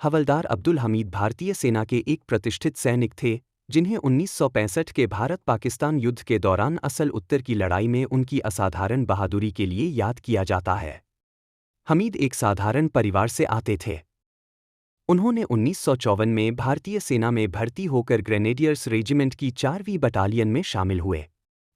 हवलदार अब्दुल हमीद भारतीय सेना के एक प्रतिष्ठित सैनिक थे, जिन्हें 1965 के भारत-पाकिस्तान युद्ध के दौरान असल उत्तर की लड़ाई में उनकी असाधारण बहादुरी के लिए याद किया जाता है। हमीद एक साधारण परिवार से आते थे। उन्होंने 1954 में भारतीय सेना में भर्ती होकर ग्रेनेडियर्स रेजिमेंट की 4वीं बटालियन में शामिल हुए।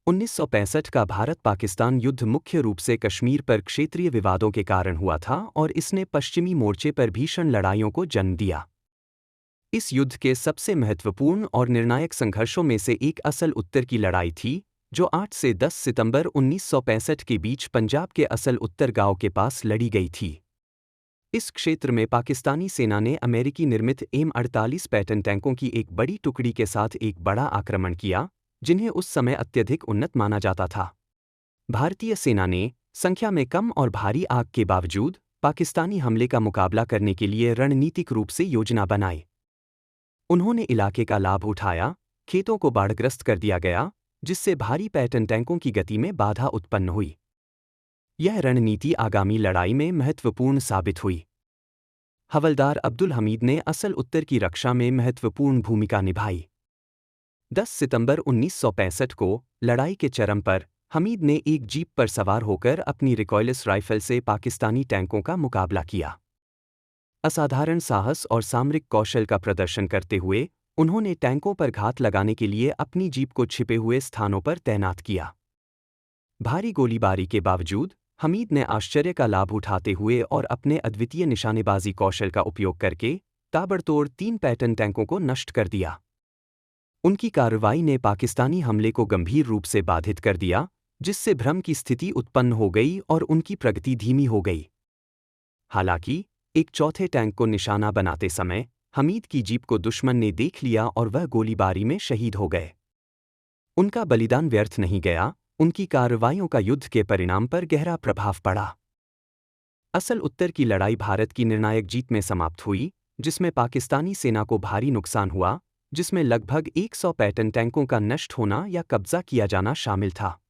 1965 का भारत-पाकिस्तान युद्ध मुख्य रूप से कश्मीर पर क्षेत्रीय विवादों के कारण हुआ था और इसने पश्चिमी मोर्चे पर भीषण लड़ाइयों को जन्म दिया। इस युद्ध के सबसे महत्वपूर्ण और निर्णायक संघर्षों में से एक असल उत्तर की लड़ाई थी, जो 8 से 10 सितंबर 1965 के बीच पंजाब के असल उत्तर गांव के पास लड़ी गई थी। इस क्षेत्र में पाकिस्तानी सेना ने अमेरिकी निर्मित M48 पैटर्न टैंकों की एक बड़ी टुकड़ी के साथ एक बड़ा आक्रमण किया, जिन्हें उस समय अत्यधिक उन्नत माना जाता था। भारतीय सेना ने, संख्या में कम और भारी आग के बावजूद, पाकिस्तानी हमले का मुकाबला करने के लिए रणनीतिक रूप से योजना बनाई। उन्होंने इलाके का लाभ उठाया, खेतों को बाढ़ग्रस्त कर दिया गया, जिससे भारी पैटर्न टैंकों की गति में बाधा उत्पन्न हुई। यह रणनीति आगामी लड़ाई में महत्वपूर्ण साबित हुई। हवलदार अब्दुल हमीद ने असल उत्तर की रक्षा में महत्वपूर्ण भूमिका निभाई। 10 सितंबर 1965 को, लड़ाई के चरम पर, हमीद ने एक जीप पर सवार होकर अपनी रिकॉयलेस राइफल से पाकिस्तानी टैंकों का मुकाबला किया। असाधारण साहस और सामरिक कौशल का प्रदर्शन करते हुए, उन्होंने टैंकों पर घात लगाने के लिए अपनी जीप को छिपे हुए स्थानों पर तैनात किया। भारी गोलीबारी के बावजूद, हमीद ने आश्चर्य का लाभ उठाते हुए और अपने अद्वितीय निशानेबाजी कौशल का उपयोग करके ताबड़तोड़ 3 पैटर्न टैंकों को नष्ट कर दिया। उनकी कार्रवाई ने पाकिस्तानी हमले को गंभीर रूप से बाधित कर दिया, जिससे भ्रम की स्थिति उत्पन्न हो गई और उनकी प्रगति धीमी हो गई। हालांकि, एक चौथे टैंक को निशाना बनाते समय, हमीद की जीप को दुश्मन ने देख लिया और वह गोलीबारी में शहीद हो गए। उनका बलिदान व्यर्थ नहीं गया, उनकी कार्रवाइयों का युद्ध के परिणाम पर गहरा प्रभाव पड़ा। असल उत्तर की लड़ाई भारत की निर्णायक जीत में समाप्त हुई, जिसमें पाकिस्तानी सेना को भारी नुकसान हुआ, जिसमें लगभग 100 पैटर्न टैंकों का नष्ट होना या कब्जा किया जाना शामिल था।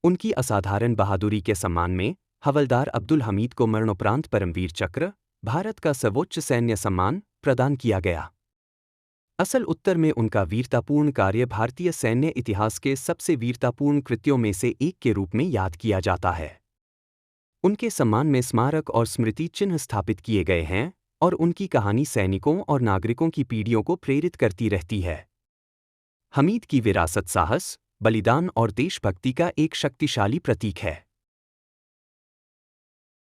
उनकी असाधारण बहादुरी के सम्मान में हवलदार अब्दुल हमीद को मरणोपरांत परमवीर चक्र, भारत का सर्वोच्च सैन्य सम्मान, प्रदान किया गया। असल उत्तर में उनका वीरतापूर्ण कार्य भारतीय सैन्य इतिहास के सबसे वीरतापूर्ण कृत्यों में से एक के रूप में याद किया जाता है। उनके सम्मान में स्मारक और स्मृति चिन्ह स्थापित किए गए हैं, और उनकी कहानी सैनिकों और नागरिकों की पीढ़ियों को प्रेरित करती रहती है। हमीद की विरासत साहस, बलिदान और देशभक्ति का एक शक्तिशाली प्रतीक है।